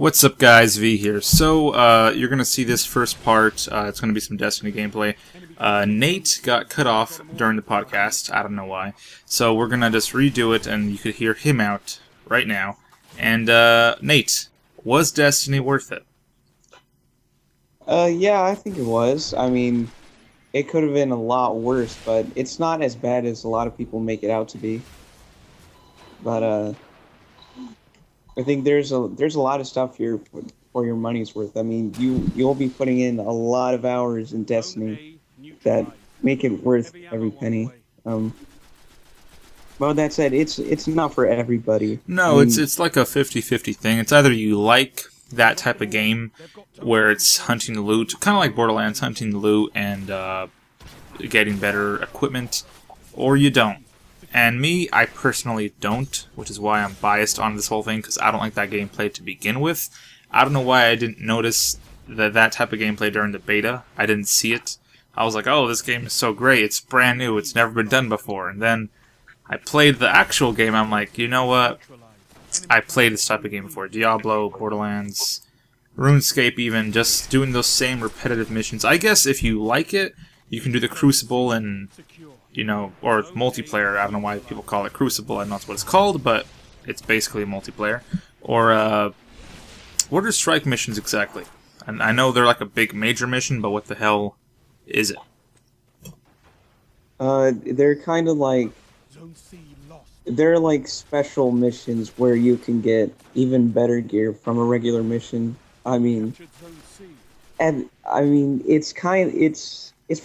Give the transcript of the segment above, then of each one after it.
What's up, guys? V here. So, you're going to see this first part. It's going to be some Destiny gameplay. Nate got cut off during the podcast. I don't know why. So, we're going to just redo it, and you could hear him out right now. And, Nate, was Destiny worth it? Yeah, I think it was. I mean, it could have been a lot worse, but it's not as bad as a lot of people make it out to be. But, I think there's a lot of stuff here for your money's worth. I mean, you'll be putting in a lot of hours in Destiny that make it worth every penny. But with that said, it's not for everybody. No, I mean, it's like a 50-50 thing. It's either you like that type of game where it's hunting the loot, kind of like Borderlands, hunting the loot and getting better equipment, or you don't. And me, I personally don't, which is why I'm biased on this whole thing, because I don't like that gameplay to begin with. I don't know why I didn't notice that type of gameplay during the beta. I didn't see it. I was like, oh, this game is so great, it's brand new, it's never been done before. And then I played the actual game, I'm like, you know what? I played this type of game before. Diablo, Borderlands, RuneScape even, just doing those same repetitive missions. I guess if you like it, you can do the Crucible and, you know, or multiplayer. I don't know why people call it Crucible. I don't know that's what it's called, but it's basically multiplayer. Or, what are strike missions exactly? And I know they're like a big major mission, but what the hell is it? They're kind of like... They're like special missions where you can get even better gear from a regular mission. I mean... And, I mean, it's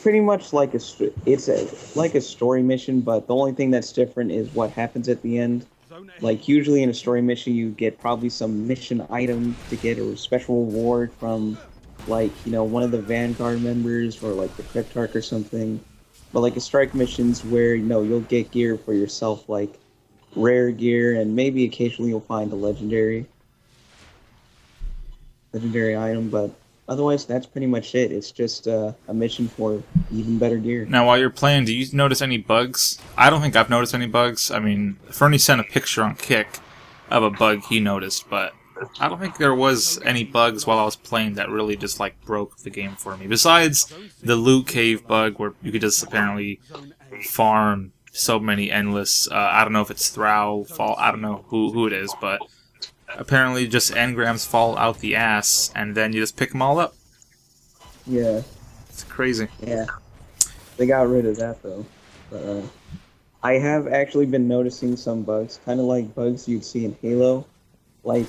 pretty much like like a story mission, but the only thing that's different is what happens at the end. Like, usually in a story mission, you get probably some mission item to get a special reward from, like, you know, one of the Vanguard members or, like, the Cryptarch or something. But, like, a strike mission's where, you know, you'll get gear for yourself, like, rare gear, and maybe occasionally you'll find a legendary item, but... Otherwise, that's pretty much it. It's just a mission for even better gear. Now, while you're playing, do you notice any bugs? I don't think I've noticed any bugs. I mean, Fernie sent a picture on Kick of a bug he noticed, but I don't think there was any bugs while I was playing that really just, like, broke the game for me. Besides the loot cave bug, where you could just apparently farm so many endless... I don't know if it's Throw, Fall... I don't know who it is, but... Apparently just engrams fall out the ass, and then you just pick them all up. Yeah. It's crazy. Yeah. They got rid of that, though. But, I have actually been noticing some bugs, kind of like bugs you'd see in Halo. Like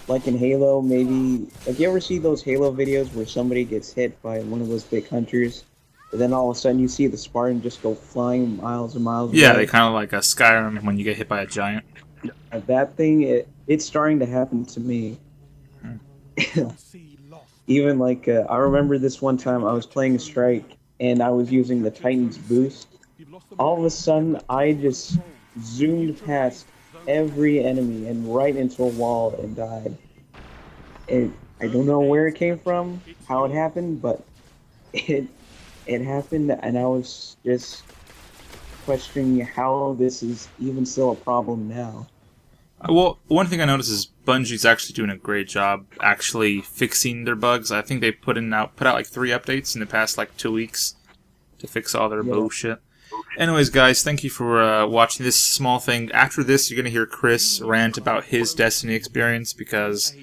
in Halo, maybe... Like, you ever see those Halo videos where somebody gets hit by one of those big hunters, and then all of a sudden you see the Spartan just go flying miles and miles away? Yeah, they kind of like a Skyrim when you get hit by a giant. That thing, it's starting to happen to me. Even like, I remember this one time I was playing a strike and I was using the Titan's boost. All of a sudden, I just zoomed past every enemy and right into a wall and died. And I don't know where it came from, how it happened, but it happened, and I was just questioning how this is even still a problem now. Well, one thing I noticed is Bungie's actually doing a great job actually fixing their bugs. I think they put out like 3 updates in the past like 2 weeks to fix all their bullshit. Anyways, guys, thank you for watching this small thing. After this, you're going to hear Chris rant about his Destiny experience, because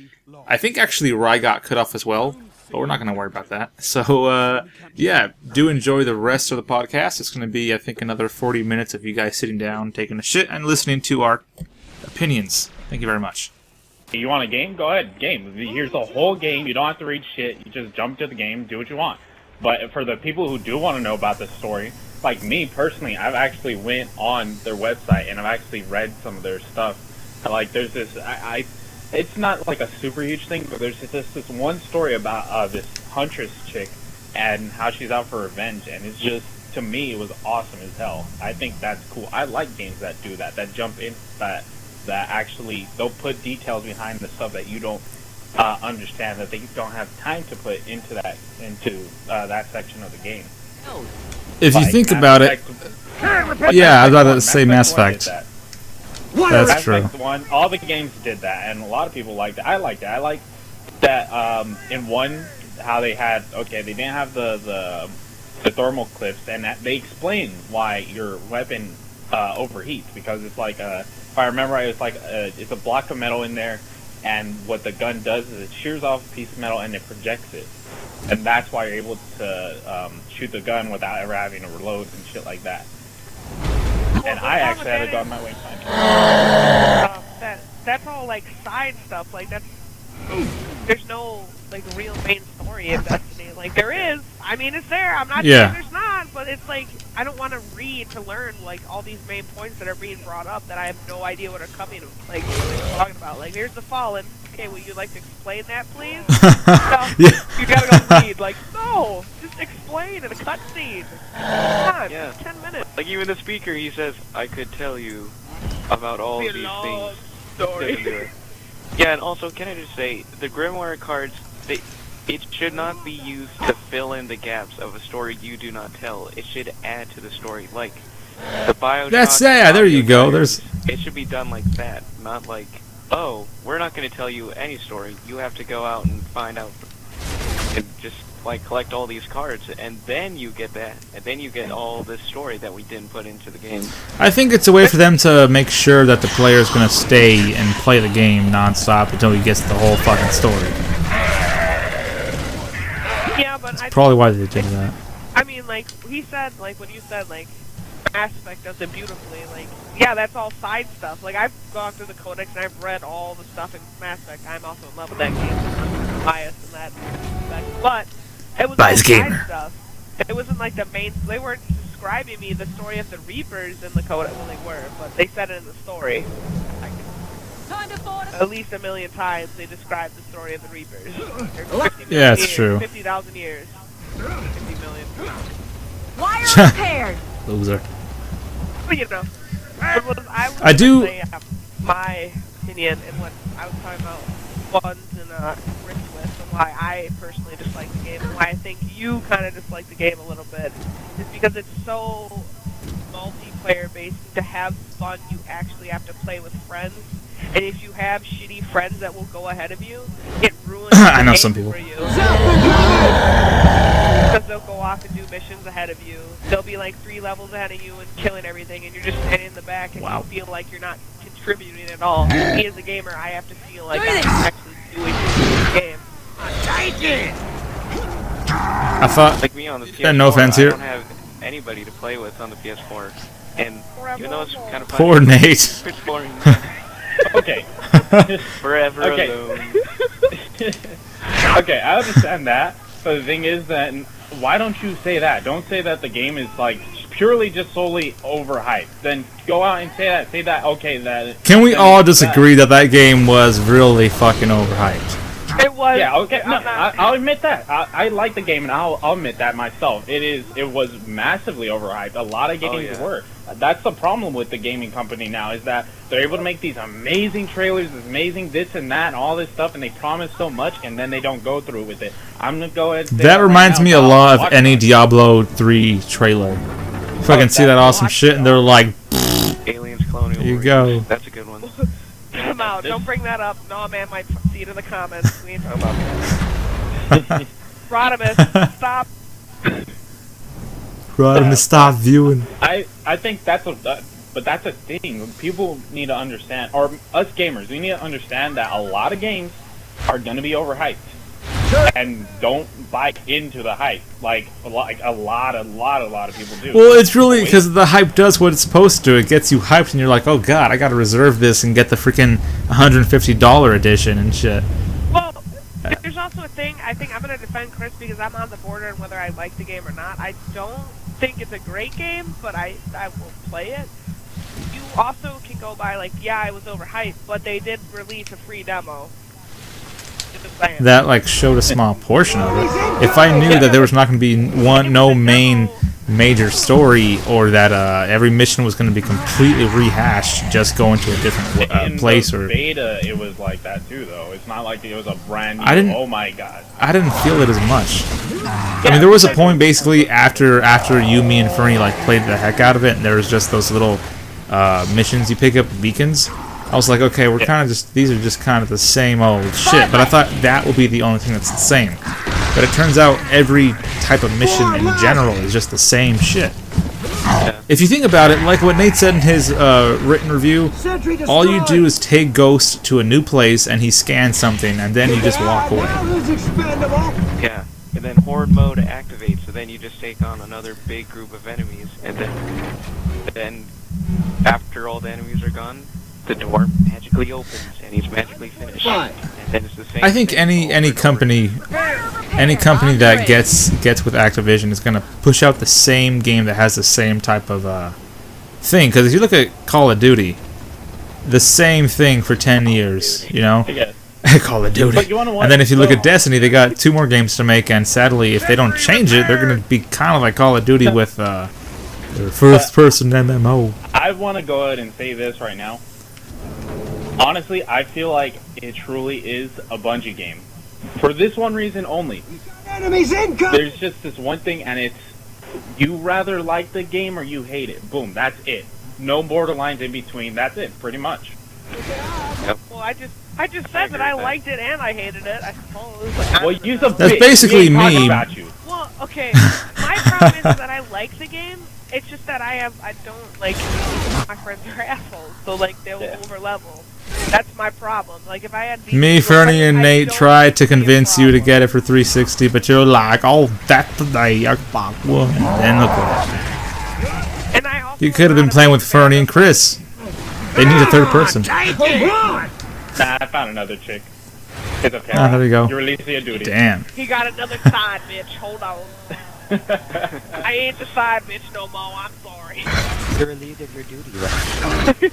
I think actually Rye got cut off as well, but we're not going to worry about that. So, yeah, do enjoy the rest of the podcast. It's going to be, I think, another 40 minutes of you guys sitting down, taking a shit, and listening to our opinions. Thank you very much. You want a game? Go ahead, game. Here's the whole game. You don't have to read shit. You just jump to the game, do what you want. But for the people who do want to know about the story, like me personally, I've actually went on their website and I've actually read some of their stuff. Like, there's this, it's not like a super huge thing, but there's just this one story about this Huntress chick and how she's out for revenge, and it's just, to me, it was awesome as hell. I think that's cool. I like games that do that, that jump in, that actually, they'll put details behind the stuff that you don't understand, that they don't have time to put into that section of the game. If you think about it, yeah, I'd rather say Mass Effect. That's Mass true. Effect 1, all the games did that, and a lot of people liked it. I liked it. I liked that in 1, how they had, okay, they didn't have the thermal clips, and that they explained why your weapon overheats, because it's like, if I remember right, it's like, it's a block of metal in there, and what the gun does is it shears off a piece of metal and it projects it. And that's why you're able to shoot the gun without ever having to reload and shit like that. And I actually had to go on my way time. That's all like side stuff. Like there's no like real main story in Destiny. Like there is. I mean, it's there. I'm not saying there's not, but it's like I don't want to read to learn like all these main points that are being brought up that I have no idea what are coming. Like talking about. Like there's the Fallen. Okay, would you like to explain that, please? No, you gotta go read. Like no, just explain in a cutscene. Come on, 10 minutes. Like even the speaker, he says, "I could tell you about all these things." Story. Yeah, and also, can I just say, the Grimoire cards, it should not be used to fill in the gaps of a story you do not tell. It should add to the story, like the Bioshock. That's there you go. There's. It should be done like that, not like, oh, we're not going to tell you any story. You have to go out and find out, and just like collect all these cards, and then you get that, and then you get all this story that we didn't put into the game. I think it's a way for them to make sure that the player is going to stay and play the game nonstop until he gets the whole fucking story. Yeah, but That's probably why they did that. I mean, like he said, like when you said, like Mass Effect does it beautifully. Like, yeah, that's all side stuff. Like I've gone through the codex and I've read all the stuff in Mass Effect. I'm also in love with that game. I'm biased in that aspect, but it was all side stuff. It wasn't like the main. They weren't describing me the story of the Reapers in the codex. Well, they were, but they said it in the story. At least a million times they described the story of the Reapers. Yeah, it's true. 50,000 years. 50 million. Why are repaired? Loser. But you know, I do. Say, my opinion and what I was talking about funds and rich with, and why I personally dislike the game, and why I think you kind of dislike the game a little bit, is because it's so multiplayer based. To have fun, you actually have to play with friends. And if you have shitty friends that will go ahead of you, it ruins the I know game some people. for you. Because they'll go off and do missions ahead of you. They'll be like 3 levels ahead of you and killing everything, and you're just standing in the back and you feel like you're not contributing at all. Me as a gamer, I have to feel like I'm actually doing the game. I thought. Like me on the PS4, no offense here. I don't have anybody to play with on the PS4, and even though it's kind of funny, Poor Nate. it's boring. Okay. Forever Okay. alone. Okay, I understand that, but the thing is that, why don't you say that? Don't say that the game is, like, purely just solely overhyped. Then go out and say that, okay, that... Can we all disagree that game was really fucking overhyped? It was. Yeah, okay, no, I'll admit that. I like the game, and I'll admit that myself. It was massively overhyped. A lot of games were. That's the problem with the gaming company now, is that they're able to make these amazing trailers, amazing this and that, and all this stuff, and they promise so much, and then they don't go through with it. I'm gonna go ahead and say That reminds right me now, a lot Watch of any Dogs. Diablo 3 trailer. Fucking see that awesome shit, and they're like, Aliens Colonial There you Marines. go. That's a good one. Come out. Don't bring that up. No, man might see it in the comments. We ain't talking about that. Rodimus, stop. right, stop viewing. I think that's but that's a thing. People need to understand, or us gamers, we need to understand that a lot of games are gonna be overhyped, and don't buy into the hype like a lot of people do. Well, it's really because the hype does what it's supposed to. It gets you hyped, and you're like, oh god, I gotta reserve this and get the freaking $150 edition and shit. Well, there's also a thing. I think I'm gonna defend Chris because I'm on the border on whether I like the game or not. I don't think it's a great game, but I will play it. You also can go by like, yeah, I was overhyped, but they did release a free demo. That like showed a small portion of it. If I knew that there was not going to be no main major story, or that every mission was going to be completely rehashed, just going to a different place, In or the beta, it was like that too, though. It's not like it was a brand new. Oh my god! I didn't feel it as much. I mean, there was a point basically after you, me, and Fernie like played the heck out of it, and there was just those little missions. You pick up beacons. I was like, okay, we're kind of just, these are just kind of the same old shit. But I thought that would be the only thing that's the same. But it turns out every type of mission in general is just the same shit. If you think about it, like what Nate said in his written review, all you do is take Ghost to a new place and he scans something and then you just walk away. Yeah, and then horde mode activates, so then you just take on another big group of enemies, and then after all the enemies are gone, the door magically opens and he's magically finished. And then it's the same. I think any company that gets with Activision is gonna push out the same game that has the same type of thing. Because if you look at Call of Duty, the same thing for 10 years, you know. Call of Duty. And then if you look at Destiny, they got 2 more games to make, and sadly, if they don't change it, they're gonna be kind of like Call of Duty with their first-person MMO. I want to go ahead and say this right now. Honestly, I feel like it truly is a Bungie game. For this one reason only. There's just this one thing, and it's you rather like the game or you hate it. Boom, that's it. No borderlines in between. That's it, pretty much. Yep. Well, I just said that I liked it and I hated it, I suppose. Well, use a That's bitch. basically We ain't talking me. about you. Well, okay. My problem is that I like the game. It's just that I don't like my friends are assholes, so like they'll over level. That's my problem. Like if I had these Me, people Fernie, playing, and I Nate don't tried to think it'd be a convince you to problem. get it for 360, but you're like, oh, that's the day, fuck, well, and look what happened. And I also You could have been not a playing big with fan Fernie of- and Chris. They need a third person. Nah, I found another chick. It's okay. Ah, there you go. You're releasing a duty. Damn. He got another side bitch. Hold on. I ain't the side bitch no more. I'm sorry. You're relieved of your duty, right?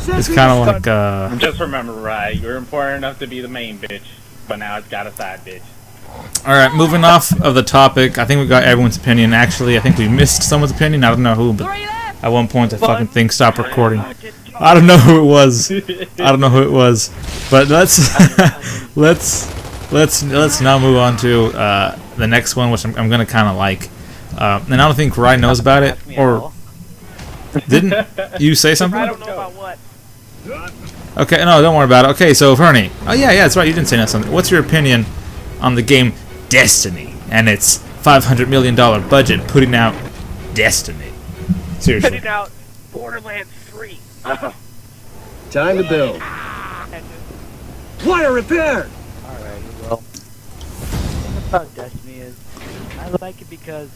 It's kind of like, Just remember, right? You're important enough to be the main bitch, but now it's got a side bitch. Alright, moving off of the topic, I think we got everyone's opinion. Actually, I think we missed someone's opinion. I don't know who, but at one point the fucking thing stopped recording. I don't know who it was. I don't know who it was. But let's now move on to the next one, which I'm gonna kind of like. And I don't think Ryan knows about it, or didn't you say something? I don't know about what. Okay, no, don't worry about it. Okay, so Fernie. Oh yeah, that's right. You didn't say something. What's your opinion on the game Destiny and its $500 million budget putting out Destiny? Seriously. Putting out Borderlands 3. Time to build. Wire repair! Alrighty, well, the thing about Destiny is, I like it because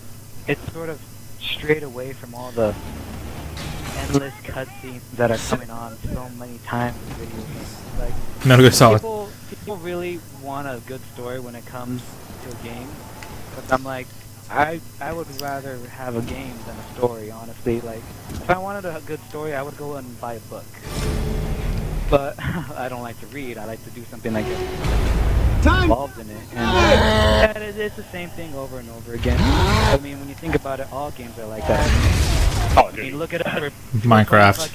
it's sort of strayed away from all the endless cutscenes that are coming on so many times in video games. Like, Metal Gear Solid. people really want a good story when it comes to a game, but I'm like, I would rather have a game than a story, honestly. Like, if I wanted a good story, I would go and buy a book. But I don't like to read. I like to do something like involved in it. And it's the same thing over and over again. I mean, when you think about it, all games are like that. Oh, I dude. mean, look at us. Minecraft.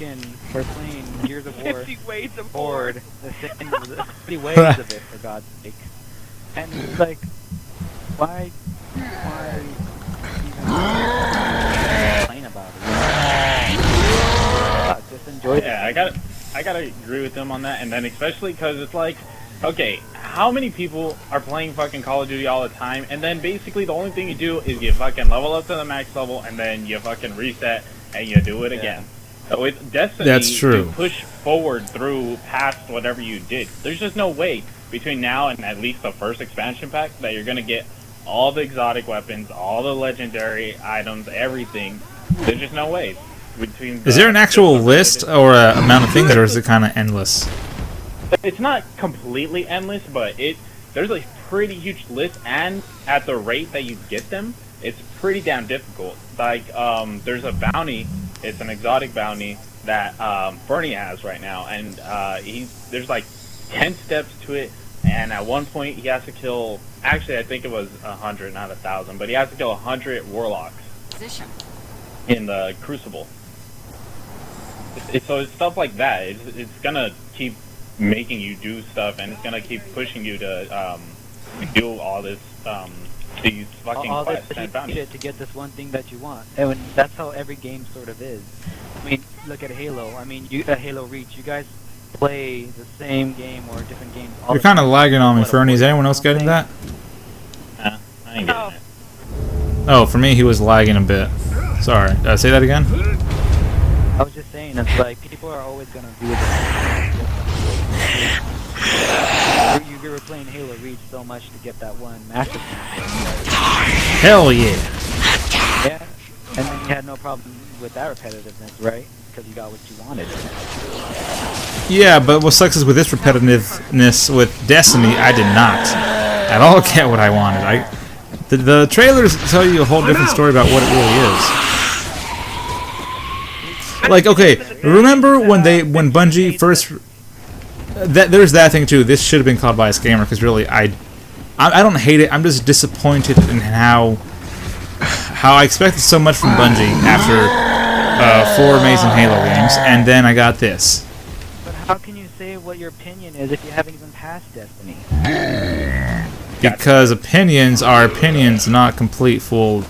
We're playing Gears of War. 50 ways of Bored. bored. The 50 ways of it, for God's sake. And it's like, why even complain about it? You know? Just enjoy it. Yeah, I gotta agree with them on that, and then especially because it's like, okay, how many people are playing fucking Call of Duty all the time, and then basically the only thing you do is you fucking level up to the max level, and then you fucking reset, and you do it again. So with Destiny, That's true. to push forward through past whatever you did, there's just no way between now and at least the first expansion pack that you're gonna get all the exotic weapons, all the legendary items, everything. There's just no way. Is there an actual list or a amount of things, or is it kind of endless? It's not completely endless, but there's a pretty huge list, and at the rate that you get them, it's pretty damn difficult. Like, there's a bounty, it's an exotic bounty that Fernie has right now, and there's like 10 steps to it, and at one point he has to kill, actually I think it was 100, not 1,000, but he has to kill 100 warlocks in the Crucible. So it's stuff like that. It's gonna keep making you do stuff, and it's gonna keep pushing you to do all this, these fucking all quests this and bounties. shit to get this one thing that you want. And that's how every game sort of is. I mean, look at Halo. I mean, Halo Reach. You guys play the same game or different games. You're kind of lagging on me, Fernie. Is anyone else getting that? I ain't getting it. Oh, for me, he was lagging a bit. Sorry. Did I say that again? I was just saying, it's like people are always gonna do it. You were playing Halo Reach so much to get that one master. Hell yeah. Yeah, and then you had no problem with that repetitiveness, right? Because you got what you wanted. Yeah, but what sucks is with this repetitiveness with Destiny, I did not at all get what I wanted. The trailers tell you a whole different story about what it really is. Like, okay, remember when Bungie first... there's that thing too. This should have been called Bias Gamer, because really, I don't hate it. I'm just disappointed in how I expected so much from Bungie after 4 amazing Halo games, and then I got this. But how can you say what your opinion is if you haven't even passed Destiny? Because opinions are opinions, not complete full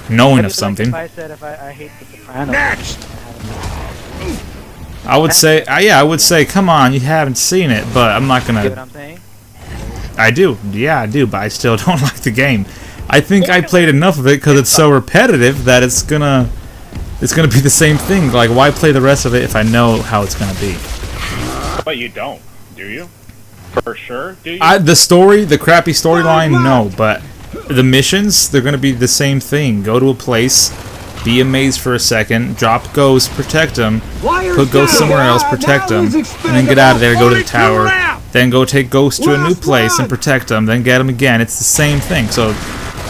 knowing of something. If I said I hate The Sopranos, I would say, I would say, come on, you haven't seen it, but I'm not gonna. You know what I'm saying? I do, yeah, I do, but I still don't like the game. I think I played enough of it because it's so repetitive that it's gonna be the same thing. Like, why play the rest of it if I know how it's gonna be? But you don't, do you? For sure, do you? The crappy storyline, no, but the missions, they're gonna be the same thing. Go to a place, be amazed for a second, drop ghosts, protect them, put ghosts somewhere else, protect them, and then get out of there, go to the tower, then go take ghosts to a new place and protect them, then get them again. It's the same thing, so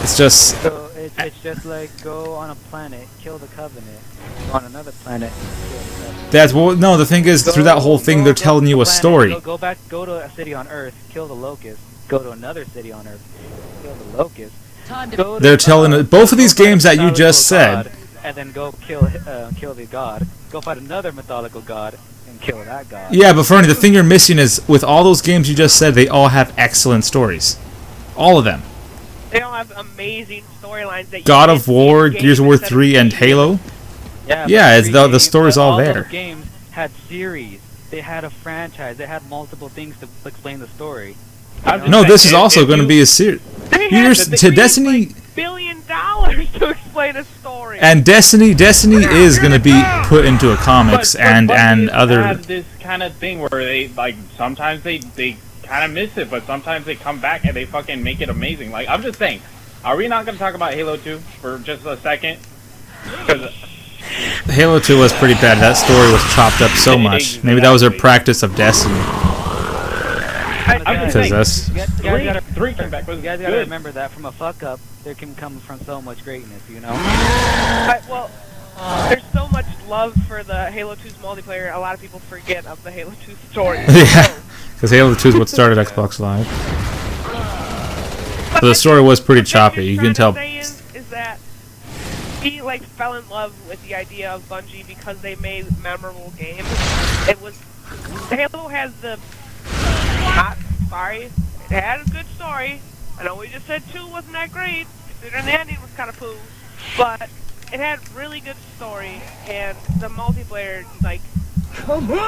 it's just... So it's just like go on a planet, kill the Covenant, go on another planet, kill the Covenant. That's well, no. The thing is, through that whole thing, they're telling you a story. Go to a city on Earth, kill the Locust. Go to another city on Earth, kill the Locust. They're telling both of these games that you just said. And then go kill the god. Go fight another mythological god and kill that god. Yeah, but Fernie, the thing you're missing is with all those games you just said, they all have excellent stories. All of them. They all have amazing storylines that God of War, Gears of War 3, and Halo. Yeah, it's the story's all there. Those games had series. They had a franchise. They had multiple things to explain the story. No, this is also going to be a series. To Destiny. $1 billion to explain a story. And Destiny is going to be put into a comics and other. Have this kind of thing where they sometimes they kind of miss it, but sometimes they come back and they fucking make it amazing. Like, I'm just saying, are we not going to talk about Halo 2 for just a second? Because Halo 2 was pretty bad. That story was chopped up so much. Maybe that was their practice of Destiny. I'm just saying, three came back. You guys gotta remember that from a fuck up, there can come from so much greatness, you know? Well, there's so much love for the Halo 2's multiplayer, a lot of people forget of the Halo 2 story. Yeah, because Halo 2 is what started Xbox Live. So the story was pretty choppy, you can tell. Is that he fell in love with the idea of Bungie because they made memorable games. Halo has the it had a good story. I know we just said 2 wasn't that great, considering the ending was kind of poo, but it had really good story, and the multiplayer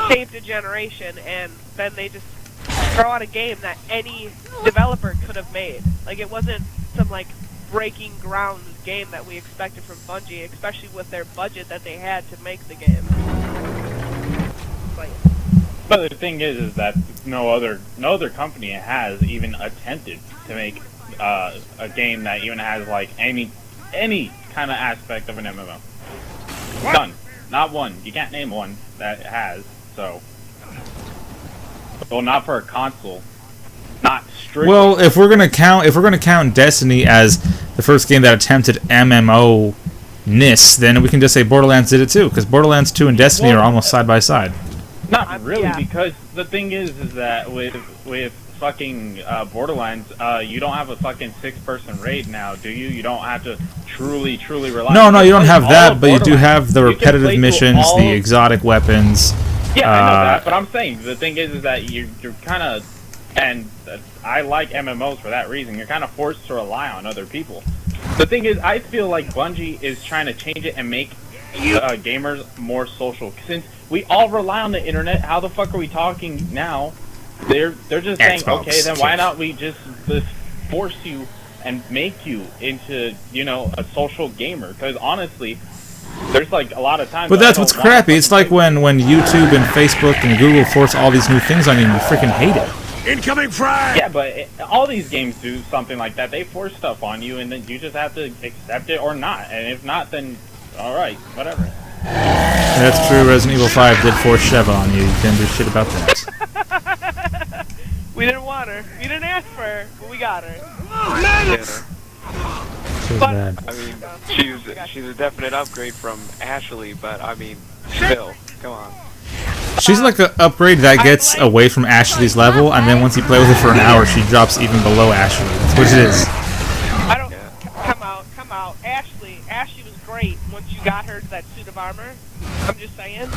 saved a generation, and then they just throw out a game that any developer could have made. It wasn't some breaking ground game that we expected from Bungie, especially with their budget that they had to make the game. But the thing is that no other company has even attempted to make a game that even has any kind of aspect of an MMO. None, not one. You can't name one that has. So, well, not for a console. Not strictly. Well, if we're gonna count Destiny as the first game that attempted MMO-ness, then we can just say Borderlands did it too, because Borderlands 2 and Destiny are almost side by side. Not really, because the thing is that with fucking Borderlands, you don't have a fucking 6-person raid now, do you? You don't have to truly rely. No, you don't have that, but you do have the repetitive missions, the exotic weapons. Yeah, I know that, but I'm saying the thing is that you're kind of, and I like MMOs for that reason. You're kind of forced to rely on other people. The thing is, I feel like Bungie is trying to change it and make gamers more social. Since we all rely on the internet, how the fuck are we talking now? They're just saying, Xbox. okay, then why not we just force you and make you into, you know, a social gamer? Because honestly, there's like a lot of times. But that's what's crappy. It's like when YouTube and Facebook and Google force all these new things on you and you freaking hate it. Incoming frag! Yeah, but all these games do something like that. They force stuff on you, and then you just have to accept it or not. And if not, then alright, whatever. That's true. Resident Evil 5 did force Sheva on you. You can't do shit about that. We didn't want her. We didn't ask for her, but we got her. Yeah. So bad. I mean, she's a definite upgrade from Ashley, but I mean, still, come on. She's like an upgrade that gets away from Ashley's level, and then once you play with her for an hour, she drops even below Ashley. That's what it is. I don't. Come out. Ashley was great once you got her to that suit of armor. I'm just saying. You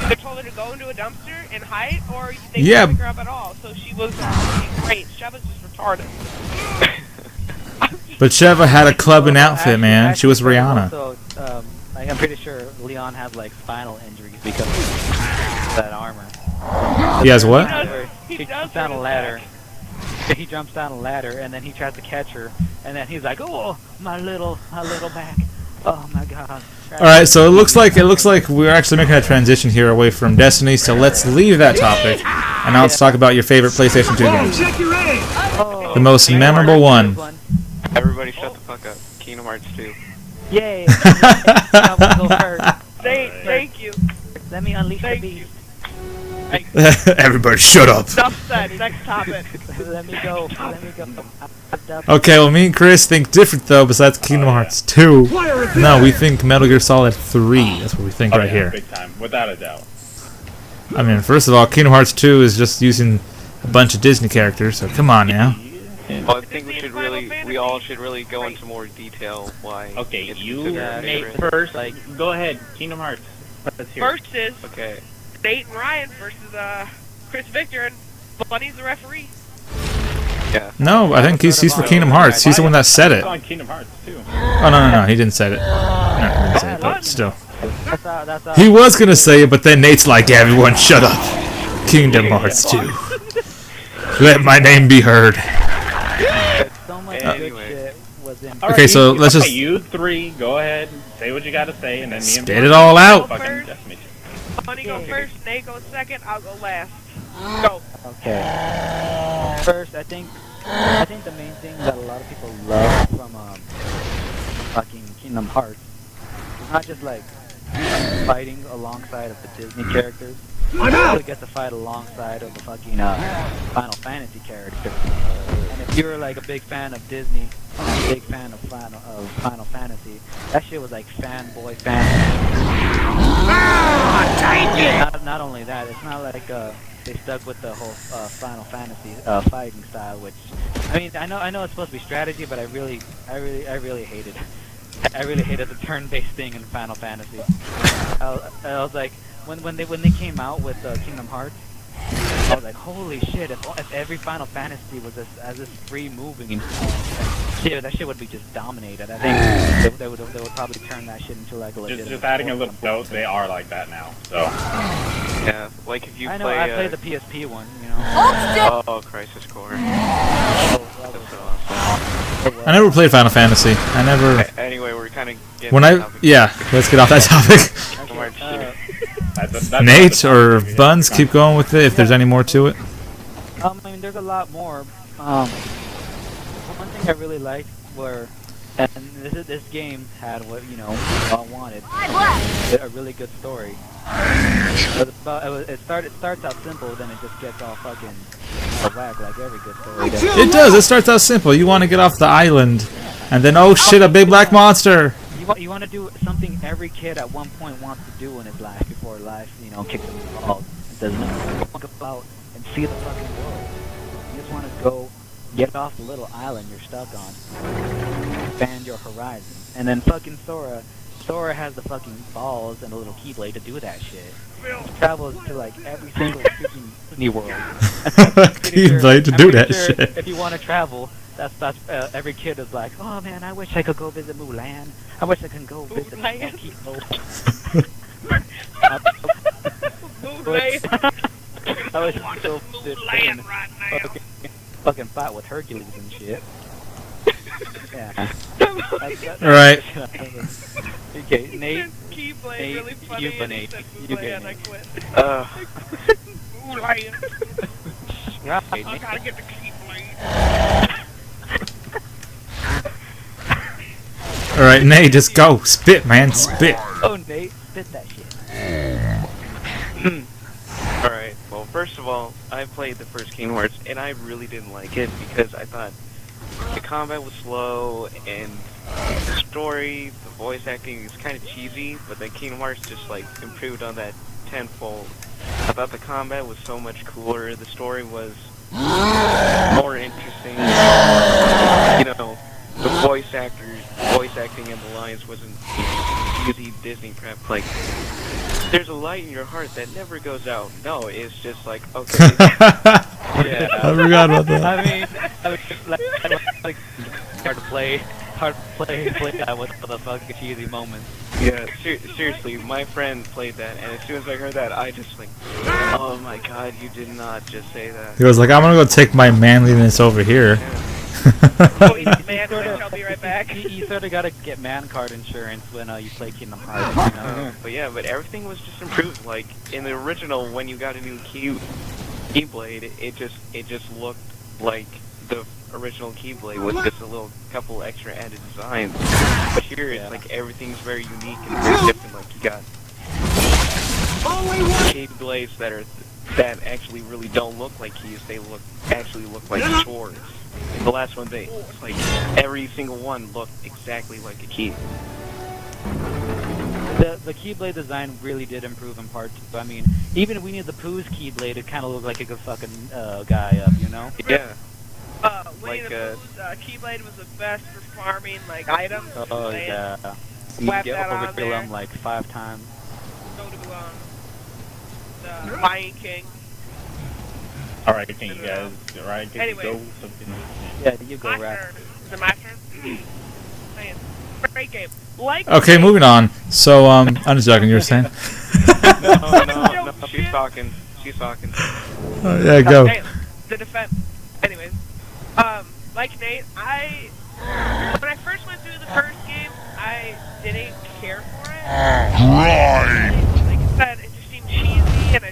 either told her to go into a dumpster and hide, or they didn't pick her up at all. So she was great. Sheva's just retarded. But Sheva had a clubbing outfit, man. She was Rihanna. Also, I'm pretty sure Leon had like spinal injuries because of that armor. He has what? He jumps down a ladder. He jumps down a ladder and then he tries to catch her, and then he's like, "Oh, my little back. Oh my God." All right, so it looks like we're actually making a transition here away from Destiny. So let's leave that topic, and now let's talk about your favorite PlayStation 2 games. The most memorable one. Everybody shut the fuck up. Kingdom Hearts 2. Yay! I will go first. Thank you. Let me unleash the beast. Everybody, shut up. Enough said. Next topic. Let me go. Okay, well, me and Chris think different though. Besides Kingdom Hearts 2, no, we think Metal Gear Solid 3. That's what we think right here. Big time, without a doubt. I mean, first of all, Kingdom Hearts 2 is just using a bunch of Disney characters. So come on now. Well, I think we all should really go into more detail why. Okay, it's you considered Nate favorite. first. Go ahead, Kingdom Hearts. Let's hear it. First is Okay. Nate and Ryan versus Chris Victor, and Bunny's the referee. Yeah. No, I think he's for Kingdom Hearts. He's the one that said it. It's on Kingdom Hearts too. Oh no, he didn't say it. No, he didn't say it, but still. That's all. He was gonna say it, but then Nate's like, "Everyone, shut up." Kingdom Hearts 2. Let my name be heard. So much Anyway. good shit was in. Okay, so let's just you three go ahead, say what you gotta say, and then me and spit it all out. fucking decimate you. Bunny go first, Nate goes second, I'll go last. Go. Okay. First, I think the main thing that a lot of people love from fucking Kingdom Hearts is not just like fighting alongside of the Disney characters. You really get to fight alongside of the fucking Final Fantasy characters. And if you're like a big fan of Disney, a big fan of Final Fantasy, that shit was like fanboy Not only that, it's not like they stuck with the whole Final Fantasy fighting style, which I mean, I know it's supposed to be strategy, but I really hated. I really hated the turn-based thing in Final Fantasy. I was like, when they came out with Kingdom Hearts, I was like, holy shit! If every Final Fantasy was as this free moving, shit, that shit would be just dominated. I think they would probably turn that shit into like a legit. Just adding a little note, they are like that now. So Yeah, like if you I know. play. I played the PSP one, you know. Oh, Crisis Core. That That's was- so awesome. I never played Final Fantasy. I never. Anyway, we're kind of getting. When off I topic. let's get off that topic. Kingdom Hearts 2. that's Nate or Buns, keep going with it if there's any more to it. I mean, there's a lot more. One thing I really liked were, and this game had what we all wanted, a really good story. But it starts out simple, then it just gets all fucking whack like every good story does. It does. It starts out simple. You want to get off the island, and then oh shit, a big black monster. You want to do something every kid at one point wants to do in his life before life, kicks him in the balls. It doesn't walk about and see the fucking world. You just want to go get off the little island you're stuck on, expand your horizon, and then fucking Sora has the fucking balls and a little keyblade to do that shit. He travels to like every single freaking Disney world. Keyblade to do that shit. If you want to travel, every kid is like, oh man, I wish I could go visit Mulan. I wish I could go visit Mulan? Tokyo. Mulan. I wish I could go visit Mulan right now. fucking fight with Hercules and shit. Yeah. Right. Okay, Nate. Keyblade Nate, really funny. you And he Nate. said You Mulan, Nate. I quit. Mulan. Right, I Nate. gotta get the Keyblade. All right, Nate, just go. Spit, man. Spit. Oh, Nate, spit that shit. Alright, well, first of all, I played the first Kingdom Hearts, and I really didn't like it because I thought the combat was slow, and the story, the voice acting is kind of cheesy, but then Kingdom Hearts just, like, improved on that tenfold. I thought the combat was so much cooler, the story was more interesting, you know, the voice acting and the lines wasn't cheesy Disney crap, like, there's a light in your heart that never goes out. No, it's just like, okay. Yeah. I forgot about that. I mean, like, hard to play that with the fucking cheesy moments. Yeah, seriously, my friend played that, and as soon as I heard that, I just like, oh my god, you did not just say that. He was like, I'm gonna go take my manliness over here. Oh, he's a man, bitch, I'll be right back. You sort of gotta get man card insurance when you play Kingdom Hearts, you know? But yeah, but everything was just improved. Like in the original, when you got a new Keyblade, it just looked like the original Keyblade with just a little couple extra added designs. But here, it's like everything's very unique and very different. Like you got Keyblades that actually really don't look like keys. They actually look like swords. In the last one, like every single one looked exactly like a key. The Keyblade design really did improve in part 2. I mean, even Winnie the Pooh's Keyblade, it kind of looked like it could fucking guy up, you know? Yeah. Winnie Like, the Pooh's Keyblade was the best for farming, like, items. Oh, yeah. You Slap get that on over there. them like 5 times. So do the Lion King. Alright, can you guys, alright, can Anyway. you go something? Yeah, you go, My Raph. turn. Is it my turn? Man, great game. Like Okay, moving on. So, I'm just joking. You were saying? No, she's talking. Yeah, go. Damn, the defense. Anyways, like Nate, when I first went through the first game, I didn't care for it. Like I said, it just seemed cheesy, and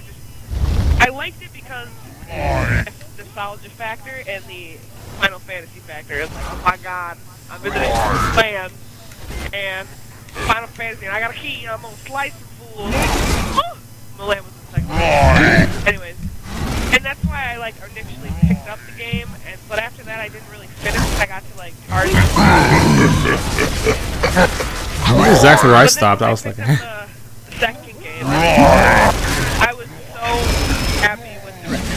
I liked it because of the nostalgia factor and the Final Fantasy factor. It's like, oh my god, I'm visiting this land, and Final Fantasy, and I got a key, and I'm gonna slice some fools. Milan was the second one. Anyways, and that's why I initially picked up the game, but after that I didn't really finish it. I got to charge. That's exactly where I stopped. I was like, picked up the second game. I was so happy with the rest.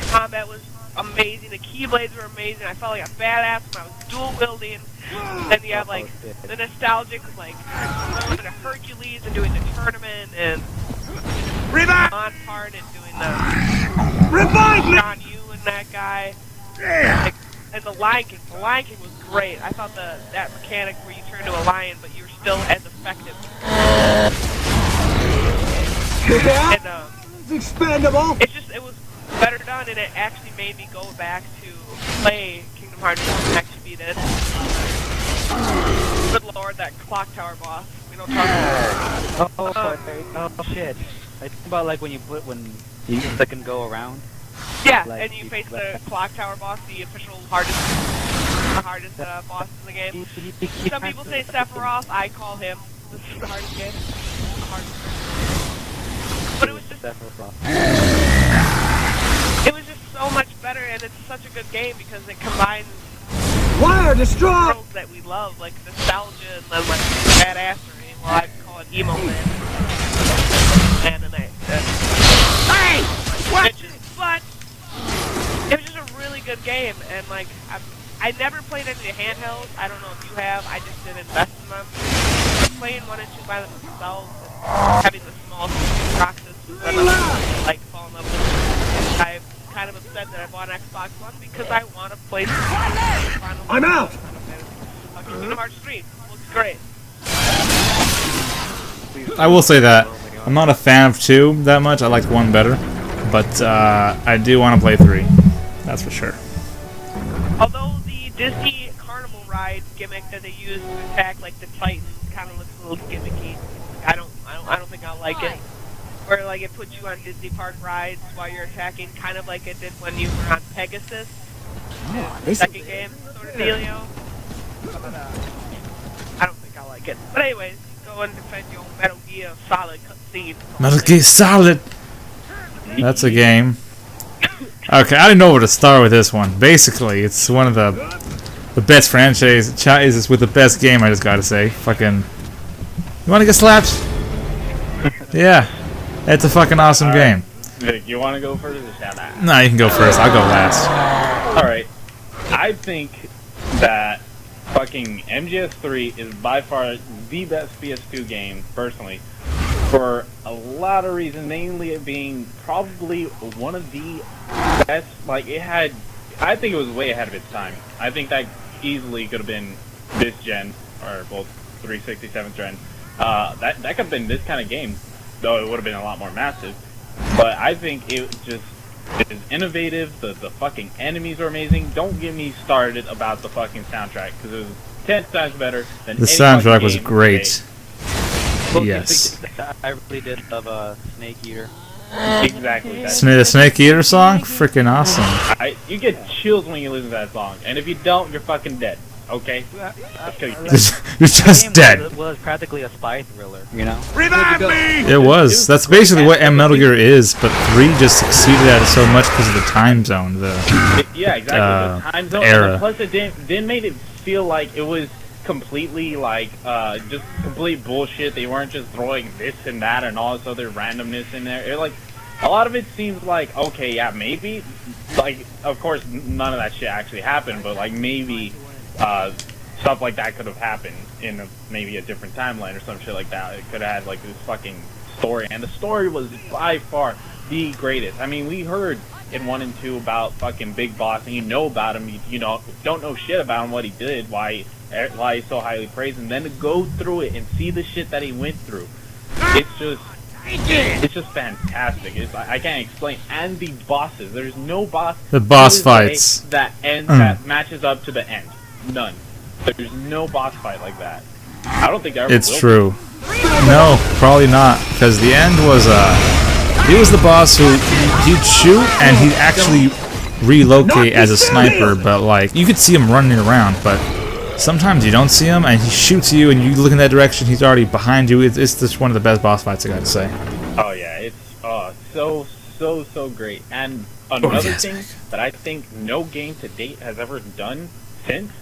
The combat was amazing. The Keyblades were amazing. I felt like a badass when I was dual wielding. Then you have the nostalgic of going to Hercules and doing the tournament and on part and doing the John Yu and that guy. And the Lion King. The Lion King was great. I thought that mechanic where you turn into a lion but you're still as effective. And It's expandable. it was better done, and it actually made me go back to play Kingdom Hearts and actually beat it. Good lord, that clock tower boss. We don't talk about it. Oh shit! I think about when you can go around. Yeah, and you face the clock tower boss, the official hardest boss in the game. Some people say Sephiroth. I call him the hardest game. But it was just so much better, and it's such a good game because it combines Wire destroyed. worlds that we love, like nostalgia and then badassery. Well, I call it emo man. Hey! What? But it was just a really good game, and I never played any of the handhelds. I don't know if you have. I just didn't invest in them. Playing 1 and 2 by themselves and having the small boxes was fall in love with it. I'm kind of upset glad that I bought an Xbox One because I want to play Final I'm out! Kingdom Hearts 3. Looks great. I will say that I'm not a fan of 2 that much. I liked 1 better, but I do want to play 3. That's for sure. Although the Disney Carnival ride gimmick that they use to attack like the Titans kind of looks a little gimmicky. I don't think I'll like it. Where like it puts you on Disney Park rides while you're attacking, kind of like it did when you were on Pegasus. The second game sort of dealio. But, I don't think I'll like it. But anyways, go and defend your Metal Gear Solid cutscene. Metal Gear Solid. That's a game. Okay, I didn't know where to start with this one. Basically, it's one of the best franchises with the best game. I just gotta say, fucking. You want to get slapped? Yeah, it's a fucking awesome game. Vic, you want to go first or shall I? No, you can go first. I'll go last. Alright. I think that fucking MGS3 is by far the best PS2 game, personally, for a lot of reasons, mainly it being probably one of the best. Like, I think it was way ahead of its time. I think that easily could have been this gen, or both 360, 7th gen. That could have been this kind of game, though it would have been a lot more massive. But I think it is innovative. The fucking enemies are amazing. Don't get me started about the fucking soundtrack, because it was 10 times better than The any soundtrack fucking was game great. Well, Yes. I really did love Snake Eater. Exactly. The Snake Eater song? Freaking awesome. You get chills when you listen to that song, and if you don't, you're fucking dead. Okay? I'll kill you. You're just dead. Was practically a spy thriller, you know? Revive me! It was. That's basically what Metal Gear is, but 3 just succeeded at it so much because of the time zone. Yeah, exactly. The time zone. Era. And plus, it didn't make it feel like it was completely like just complete bullshit. They weren't just throwing this and that and all this other randomness in there. Like a lot of it seems like, okay, yeah, maybe, like, of course none of that shit actually happened, but like maybe stuff like that could have happened in maybe a different timeline or some shit like that. It could have had like this fucking story, and the story was by far the greatest. I mean, we heard in 1 and 2 about fucking Big Boss, and you know about him, you know, don't know shit about him, what he did, why he's so highly praised, and then to go through it and see the shit that he went through, it's just fantastic. I can't explain. And the bosses, there's no boss. The boss fights that that matches up to the end. None. There's no boss fight like that. I don't think there ever will It's be. true. No, probably not, because the end was he was the boss who he'd shoot and he'd actually relocate as a sniper, but like you could see him running around, but sometimes you don't see him and he shoots you and you look in that direction, he's already behind you. It's just one of the best boss fights, I gotta say. Oh yeah, it's so great. And another thing that I think no game to date has ever done since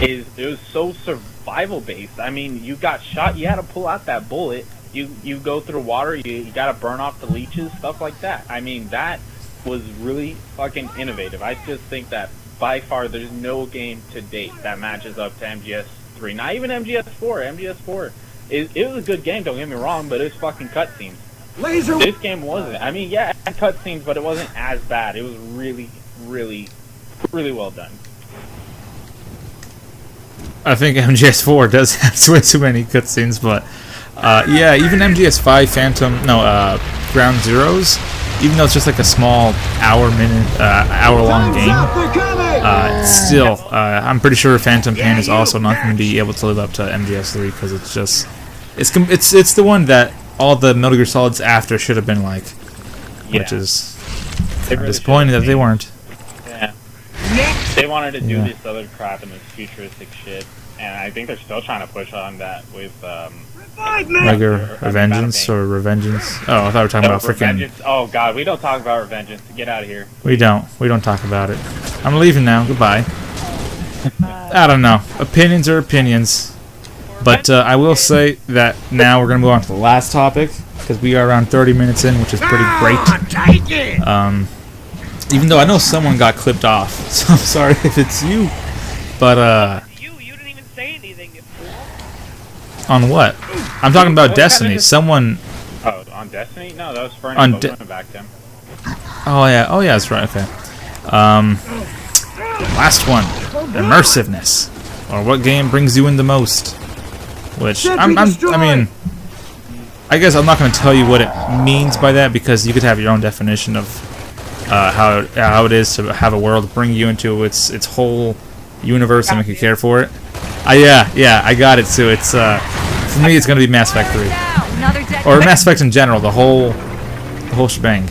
is it was so survival based. I mean, you got shot, you had to pull out that bullet. You go through water, you gotta burn off the leeches, stuff like that. I mean, that was really fucking innovative. I just think that by far there's no game to date that matches up to MGS3. Not even MGS4. MGS4 it was a good game, don't get me wrong, but it was fucking cutscenes. Laser. This game wasn't. I mean, yeah, it had cutscenes, but it wasn't as bad. It was really, really, really well done. I think MGS4 does have way too many cutscenes, but yeah, even MGS5 Ground Zeroes, even though it's just like a small hour-long game, still, I'm pretty sure Phantom Pain is also not going to be able to live up to MGS3 because it's just, it's the one that all the Metal Gear Solids after should have been like, which is Really disappointing that they weren't. Yeah. They wanted to do this other crap and this futuristic shit, and I think they're still trying to push on that with Regular Revengeance or Revengeance. Oh, I thought we were talking about freaking. Oh god, we don't talk about Revengeance. Get out of here. We don't talk about it. I'm leaving now. Goodbye. I don't know. Opinions are opinions. But I will say that now we're going to move on to the last topic, because we are around 30 minutes in, which is pretty great. Even though I know someone got clipped off, so I'm sorry if it's you. But, You didn't even say anything, you fool. on what? I'm talking about Destiny. Someone... Oh, on Destiny? No, that was Fernie. On Back to him. Oh, yeah, that's right, okay. Last one, immersiveness, or what game brings you in the most? Which I mean, I guess I'm not going to tell you what it means by that because you could have your own definition of how it is to have a world bring you into its whole universe and make you care for it. Yeah, I got it too. It's for me, it's going to be Mass Effect 3, or Mass Effect in general, the whole shebang.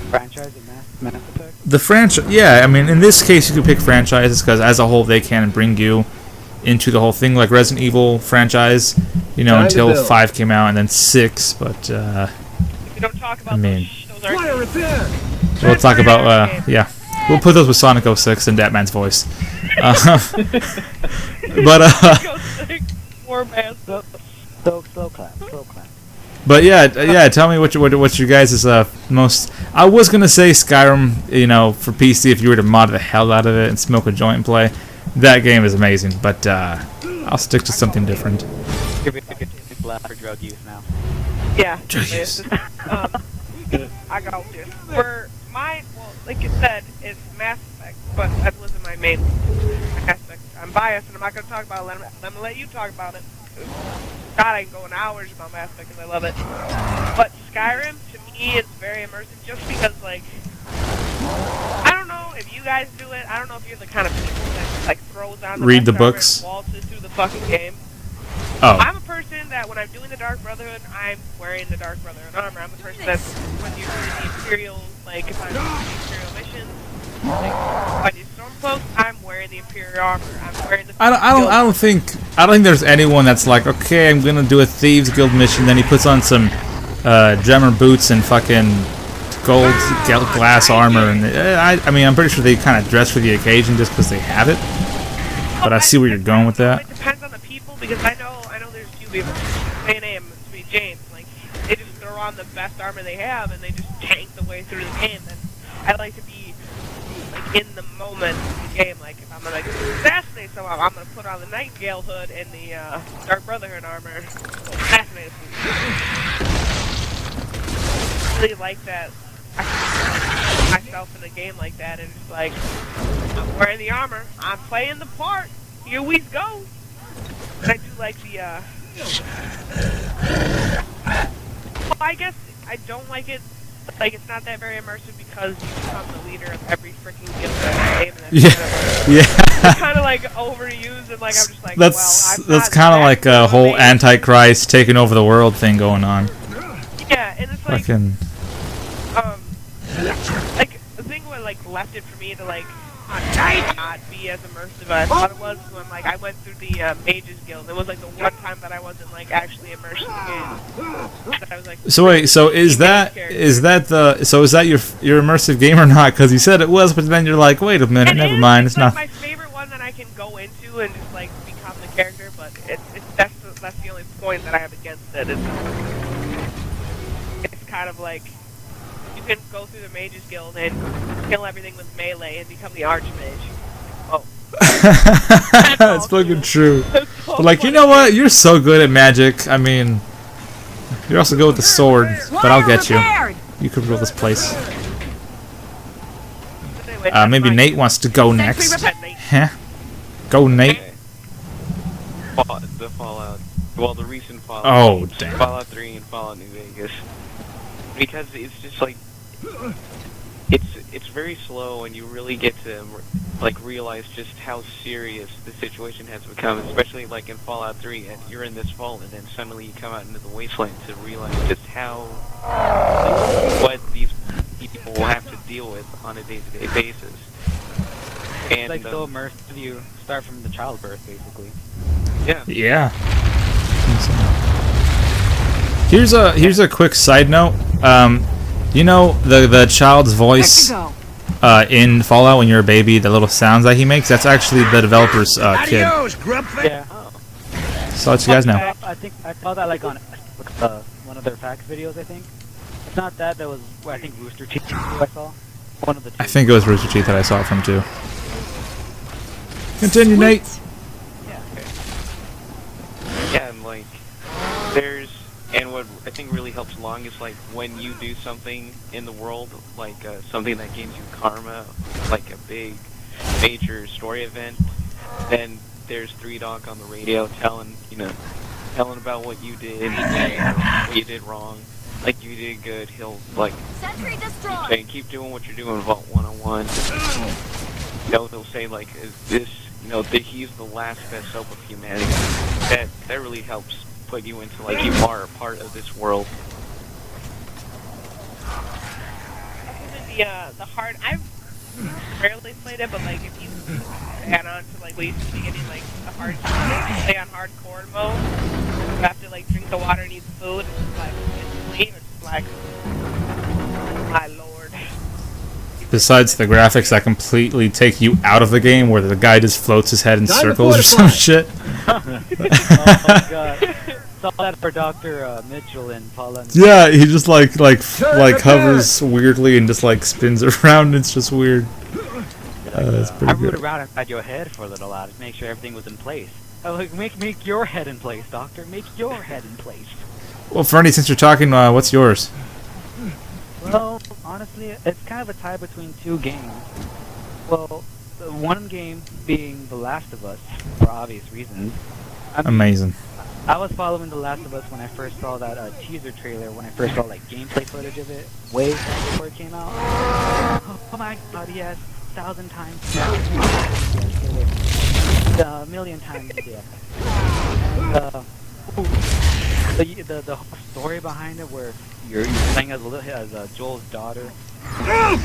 Franchise of Mass Effect? The franchise, yeah. I mean, in this case, you could pick franchises because as a whole, they can bring you into the whole thing, like Resident Evil franchise. You know, until 5 came out and then 6, but If you don't talk about I mean, those aren't we'll talk about yeah. We'll put those with Sonic 06 and Datman's voice. But Or Mass Slow clap. But yeah. Tell me what your guys' most. I was gonna say Skyrim, you know, for PC if you were to mod the hell out of it and smoke a joint and play. That game is amazing, but I'll stick to something different. For drug use now. Yeah. Drug use. I got this. For mine, well, like you said, it's Mass Effect, but that wasn't my main aspect. I'm biased, and I'm not going to talk about it. I'm going to let you talk about it. God, I can go in hours about Mass Effect because I love it. But Skyrim, to me, is very immersive just because, like, I don't know if you guys do it. I don't know if you're the kind of people that, like, throws on the Read the left armor books. and waltzes through the fucking game. Oh. I'm a person that when I'm doing the Dark Brotherhood, I'm wearing the Dark Brotherhood armor. I'm the person that's when you're doing the Imperial, like if I'm doing the Imperial missions, like if I do Stormcloaks, I'm wearing the Imperial armor. I'm wearing the. I don't think there's anyone that's like, okay, I'm gonna do a Thieves Guild mission, then he puts on some Drummer boots and fucking gold glass armor, and I mean I'm pretty sure they kind of dress for the occasion just because they have it. But I see where you're going with that. It depends on the people because I know there's few people, and to be James, like they just throw on the best armor they have and they just tank the way through the game. And I like to be like in the moment of the game. Like if I'm gonna assassinate someone, I'm gonna put on the Nightingale hood and the Dark Brotherhood armor. Assassinate someone. I really like that. I can put myself in a game like that, and it's like I'm wearing the armor, I'm playing the part. Here we go. I do like the, well, I guess I don't like it, like, it's not that very immersive because you become the leader of every freaking guild in the game, and that's kind of like overused, and, like, I'm just like, that's kind of like a whole Antichrist taking over the world thing going on. Yeah, and it's like, fucking... like, the thing what, like, left it for me to, like, not be as immersive as I thought it was when, like, I went through the Mages Guild. It was, like, the one time that I wasn't, like, actually immersed in the game. I was, like, so wait, so is that your immersive game or not? Because you said it was, but then you're like, wait a minute, never mind, it's not. It's, like, my favorite one that I can go into and just, like, become the character, but that's the only point that I have against it. It's kind of like you can go through the Mages Guild and kill everything with melee and become the Archmage. Oh. That's fucking true. But like, you know what? You're so good at magic. I mean, you're also good with the sword, but I'll get you. You could rule this place. Maybe Nate wants to go next. Huh? Go, Nate. The Fallout. Well, the recent Fallout. Oh, damn. Fallout 3 and Fallout New Vegas. Because it's just like it's very slow, and you really get to like realize just how serious the situation has become. Especially like in Fallout 3, and you're in this vault, and then suddenly you come out into the wasteland to realize just how what these people will have to deal with on a day-to-day basis. And it's like so immersive, you start from the childbirth, basically. Yeah. Yeah. Here's a quick side note. You know the child's voice in Fallout when you're a baby, the little sounds that he makes, that's actually the developer's kid. Yeah. So I'll let you guys know. I think I saw that like on one of their facts videos. I think it's not that. That was I think Rooster Teeth I saw. One of the two. I think it was Rooster Teeth that I saw it from too. Continue, Nate. Yeah, and like there's. And what I think really helps helps along is like when you do something in the world, like something that gives you karma, like a big major story event, then there's Three Dog on the radio telling about what you did, what you did wrong. Like you did good, he'll like Sentry destroyed. say keep doing what you're doing, Vault 101. He'll say like is this that he's the last best hope of humanity. That really helps put you into like you are a part of this world. The hard. I've rarely played it, but like if you add on to like what you see getting like the hard play on hardcore mode, you have to like drink the water and eat the food, and it's like it's like my lord. Besides the graphics that completely take you out of the game, where the guy just floats his head in circles or some shit. Oh my god. Saw that for Dr. Mitchell in Fallen. Yeah, he just like hovers weirdly and just like spins around. It's just weird. It's I pretty rode good. around inside your head for a little while to make sure everything was in place. I was like, make your head in place, Doctor. Make your head in place. Well, Fernie, since you're talking, what's yours? Well, honestly, it's kind of a tie between two games. Well, the one game being The Last of Us, for obvious reasons. I mean, Amazing. I was following The Last of Us when I first saw that teaser trailer, when I first saw like gameplay footage of it, way back before it came out. Oh my god, yes, 1,000 times. A million times, yeah. And, the whole story behind it, where you're playing as Joel's daughter. Like,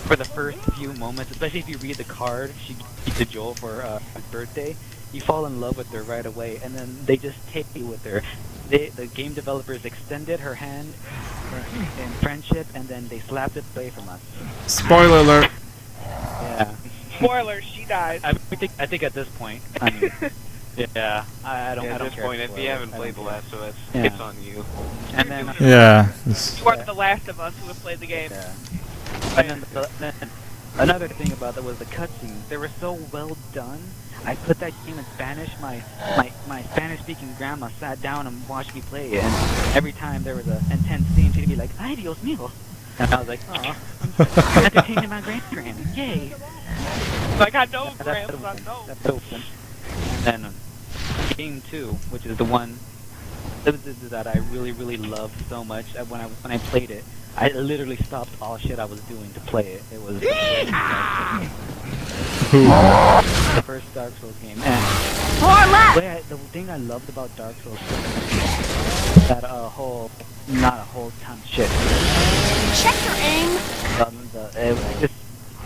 for the first few moments, especially if you read the card she gave to Joel for his birthday, you fall in love with her right away, and then they just take you with her. The game developers extended her hand in friendship, and then they slapped it away from us. Spoiler alert. Yeah. Spoiler: she dies. I think at this point, I mean, yeah, I don't. Yeah, I at don't this care point, if if you haven't played The Last of Us, Yeah. it's on you. And then, Yeah. You are the last of us who have played the game. yeah. And then another thing about that was the cutscenes. They were so well done. I put that game in Spanish. My Spanish-speaking grandma sat down and watched me play it, and every time there was an intense scene, she'd be like, "Ay, Dios mío!" And I was like, "Oh, I'm entertaining my grandparents! Yay!" Like I know, That's Gramps, I open. know. That's open. And then game 2, which is the one that I really loved so much. When I played it, I literally stopped all shit I was doing to play it. It was the first Dark Souls game. And the thing I loved about Dark Souls was that not a whole ton of shit. Check your aim.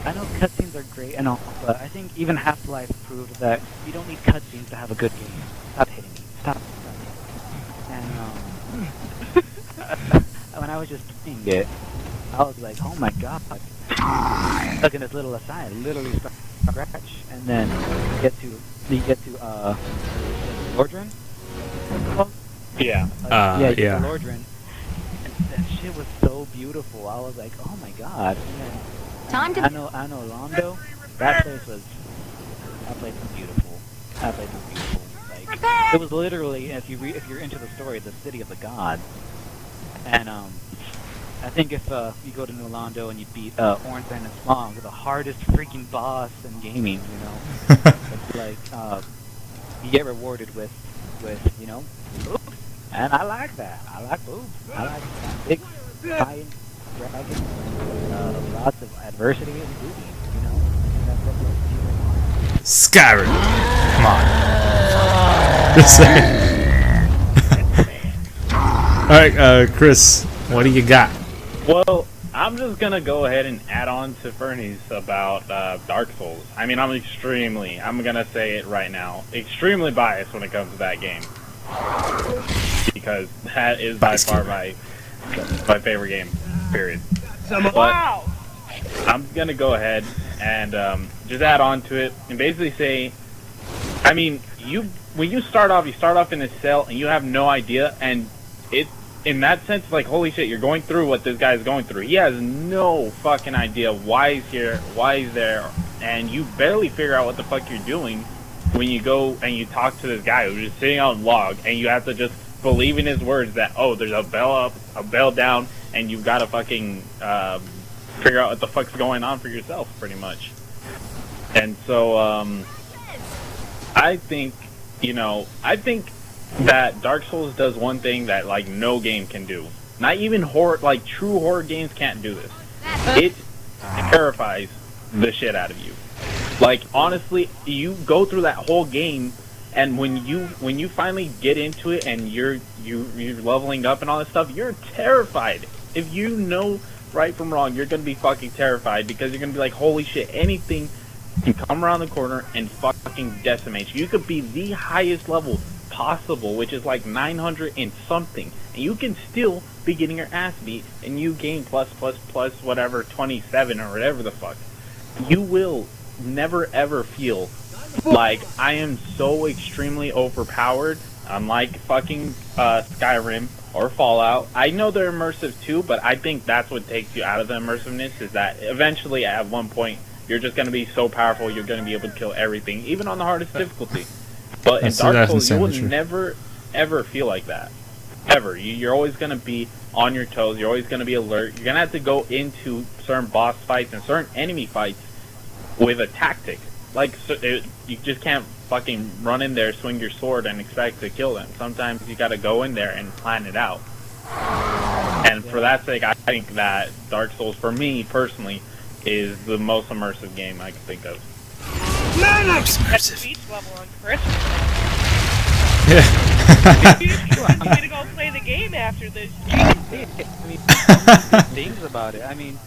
I know cutscenes are great and all, but I think even Half-Life proved that you don't need cutscenes to have a good game. Stop hitting me. Stop. And when I was just playing it, I was like, oh my god. Stuck in this little aside, literally start from scratch, and then you get to Lordran? Yeah. You get yeah. to Lordran. And that shit was so beautiful. I was like, oh my god. And then, Time to. I know Londo. That place was beautiful. That place was beautiful. Like, it was literally, if you're into the story, the city of the gods. And I think if you go to New Londo and you beat Ornstein and Smog, the hardest freaking boss in gaming, you know, it's like you get rewarded with boobs. And I like that. I like boobs. I like big giant dragons, lots of adversity and boobies, you know. That's what most people want. Skyrim. Come on. Just saying. Alright, Chris, what do you got? Well, I'm just gonna go ahead and add on to Fernie's about Dark Souls. I mean, I'm gonna say it right now, extremely biased when it comes to that game. Because that is by far my favorite game, period. But Wow. I'm gonna go ahead and just add on to it and basically say, I mean, when you start off in a cell and you have no idea, and it in that sense, like, holy shit, you're going through what this guy's going through. He has no fucking idea why he's here, why he's there, and you barely figure out what the fuck you're doing when you go and you talk to this guy who's just sitting on a log, and you have to just believing his words that, oh, there's a bell up, a bell down, and you've got to fucking figure out what the fuck's going on for yourself, pretty much. And so, I think that Dark Souls does one thing that, like, no game can do. Not even horror, like, true horror games can't do this. It terrifies the shit out of you. Like, honestly, you go through that whole game, and when you finally get into it and you're leveling up and all this stuff, you're terrified. If you know right from wrong, you're gonna be fucking terrified, because you're gonna be like, holy shit, anything can come around the corner and fucking decimate you. You could be the highest level possible, which is like 900 and something, and you can still be getting your ass beat, and you gain plus whatever 27 or whatever the fuck. You will never ever feel like I am so extremely overpowered, unlike fucking Skyrim or Fallout. I know they're immersive too, but I think that's what takes you out of the immersiveness, is that eventually at one point you're just going to be so powerful you're going to be able to kill everything, even on the hardest difficulty. But in Dark Souls you will never ever feel like that. Ever. You're always going to be on your toes, you're always going to be alert, you're going to have to go into certain boss fights and certain enemy fights with a tactic. Like, you just can't fucking run in there, swing your sword, and expect to kill them. Sometimes you gotta go in there and plan it out. And for that sake, I think that Dark Souls, for me personally, is the most immersive game I can think of. That's the beach level on Christmas. Yeah. I'm gonna go play the game after this. I mean, things about it. I mean,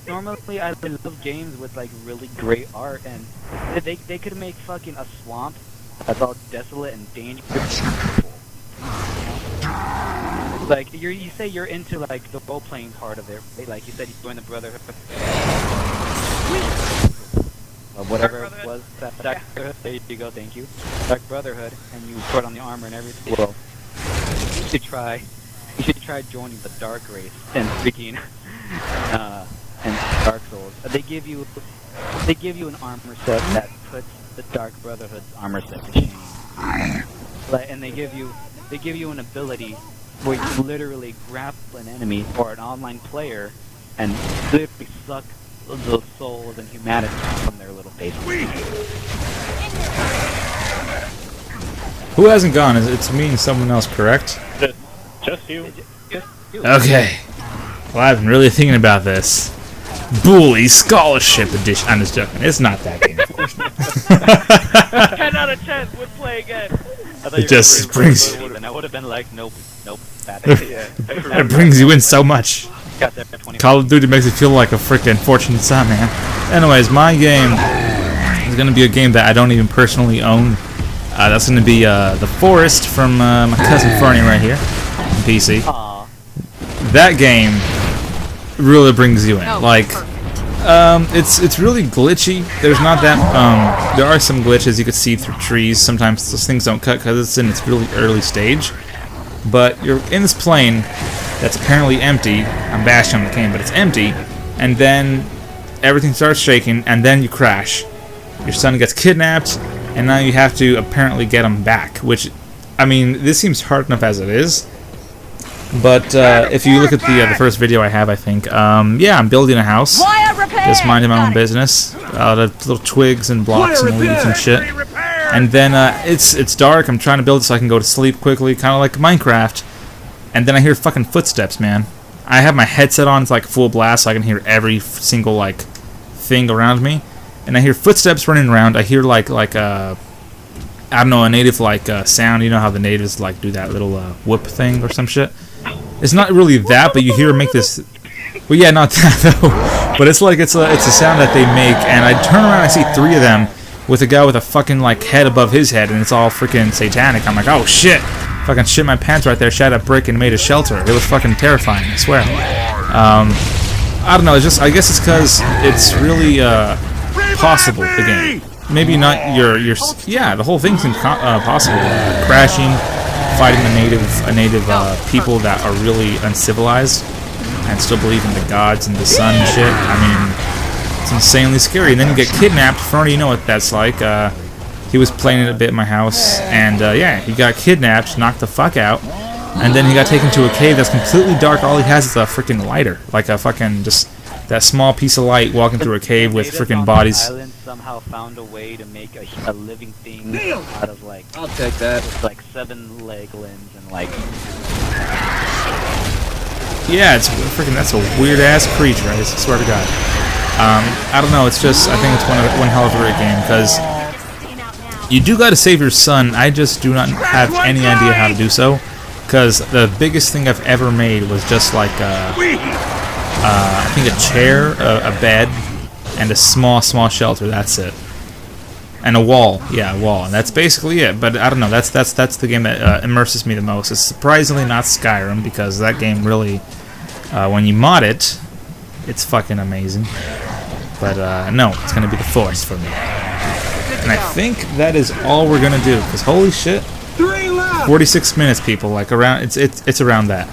normally I love games with like really great art, and they could make fucking a swamp that's all desolate and dangerous. Like you say you're into like the role playing part of it, right? Like you said you joined the Brotherhood. Whatever it was, that Dark Brotherhood. There you go, thank you. Dark Brotherhood, and you put on the armor and everything. Well, you should try joining the Dark Race and freaking and Dark Souls. They give you an armor set that puts the Dark Brotherhood's armor set to shame. And they give you an ability where you literally grapple an enemy or an online player and literally suck the souls and humanity from their little faces. Who hasn't gone? It's me and someone else, correct? Just you. Okay. Well, I've been really thinking about this. Bully Scholarship Edition. I'm just joking. It's not that game, of course. 10 out of 10 would play again. It just brings. And I would have been like, nope. It brings you in so much. Call of Duty makes you feel like a freaking fortunate son, man. Anyways, my game is going to be a game that I don't even personally own. That's going to be The Forest from my cousin Fernie right here on PC. Aww. That game really brings you in. Like, it's really glitchy. There's not that. There are some glitches you could see through trees. Sometimes those things don't cut because it's in its really early stage. But you're in this plane that's apparently empty. I'm bashing on the game, but it's empty. And then everything starts shaking, and then you crash. Your son gets kidnapped, and now you have to apparently get him back. Which, I mean, this seems hard enough as it is. But if you look at the first video I have, I think, yeah, I'm building a house. Just minding my own business. The little twigs and blocks and leaves and shit. And then it's dark. I'm trying to build it so I can go to sleep quickly, kind of like Minecraft. And then I hear fucking footsteps, man. I have my headset on, it's like full blast, so I can hear every single like thing around me. And I hear footsteps running around. I hear like I don't know, a native like sound. You know how the natives like do that little whoop thing or some shit. It's not really that, but you hear them make this. Well, yeah, not that though. But it's like it's a sound that they make, and I turn around, and I see 3 of them with a guy with a fucking like head above his head, and it's all freaking satanic. I'm like, oh shit! Fucking shit my pants right there. Shat a brick and made a shelter. It was fucking terrifying. I swear. I don't know. It's just I guess it's because it's really possible. The game. Maybe not your yeah. The whole thing's possible. Crashing, fighting a native people that are really uncivilized and still believe in the gods and the sun and shit. I mean, it's insanely scary. And then you get kidnapped. Fernie, you know what that's like. He was playing it a bit in my house, and yeah, he got kidnapped, knocked the fuck out, and then he got taken to a cave that's completely dark. All he has is a freaking lighter, like a fucking just that small piece of light walking through a cave with freaking bodies. Island somehow found a way to make a living thing out of like I'll take that. with like 7 leg limbs and like. Yeah, it's freaking. That's a weird ass creature. I swear to God. I don't know. It's just. I think it's one hell of a great game because you do got to save your son. I just do not have any idea how to do so. Because the biggest thing I've ever made was just like I think a chair, a bed, and a small shelter. That's it. And a wall. Yeah, a wall. And that's basically it. But I don't know. That's the game that immerses me the most. It's surprisingly not Skyrim because that game really, when you mod it, it's fucking amazing. But no, it's gonna be the Force for me. And I think that is all we're gonna do. Because holy shit, 46 minutes, people. Like around, it's around that.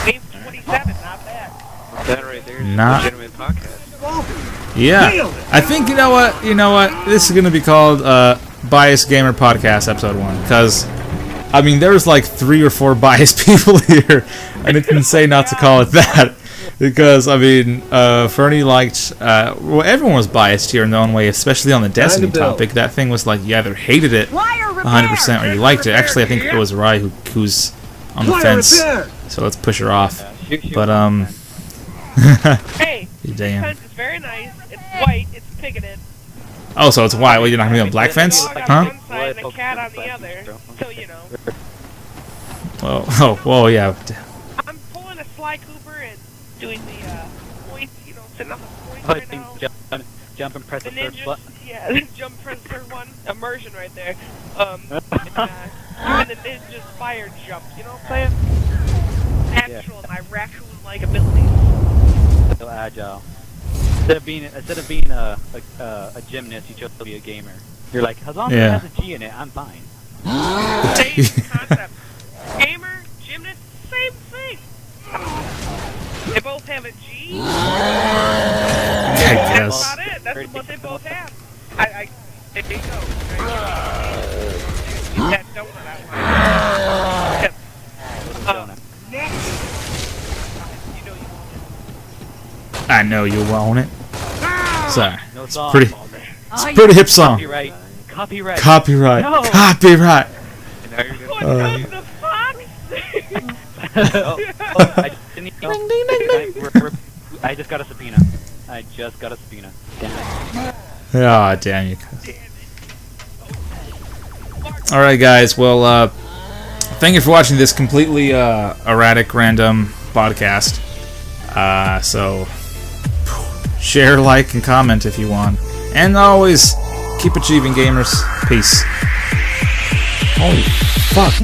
Game 27, not bad. That right there is Not- a legitimate podcast. Yeah, I think you know what. This is gonna be called Biased Gamer Podcast Episode 1 because I mean there's like 3 or 4 biased people here, and it's insane not to call it that because I mean Fernie liked well everyone was biased here in their own way, especially on the Destiny topic. That thing was like you either hated it 100% or you liked it. Actually, I think it was Rai who's on the fence, so let's push her off. But Hey, damn. the fence is very nice. It's white. It's picketed. Oh, so it's white. Well, you're not gonna be on black fence, Dog on huh? one side and a cat on the other. So you know. Well, oh, well, yeah. I'm pulling a Sly Cooper and doing the points. You know, sitting on the points I right think now. jump and press The the first ninjas, button. yeah, jump press third one, immersion right there. And the ninja fire jump, you know what I'm saying? Natural, my raccoon-like abilities. So agile. Instead of being a gymnast, you chose to be a gamer. You're like, as long as Yeah. it has a G in it, I'm fine. Same concept. Gamer, gymnast, same thing. They both have a G. I That's guess. about it. That's what they both have. There you go. That donut out. I know you want it. Sorry. No It's song. pretty. It's a pretty hip song. Copyright. Copyright. Copyright. No. Copyright. And now you're What gonna the fuck? I didn't know. I just got a subpoena. Damn it. Oh, damn you. Alright, guys. Well, thank you for watching this completely erratic, random podcast. So, share, like, and comment if you want. And always, keep achieving, gamers. Peace. Holy fuck.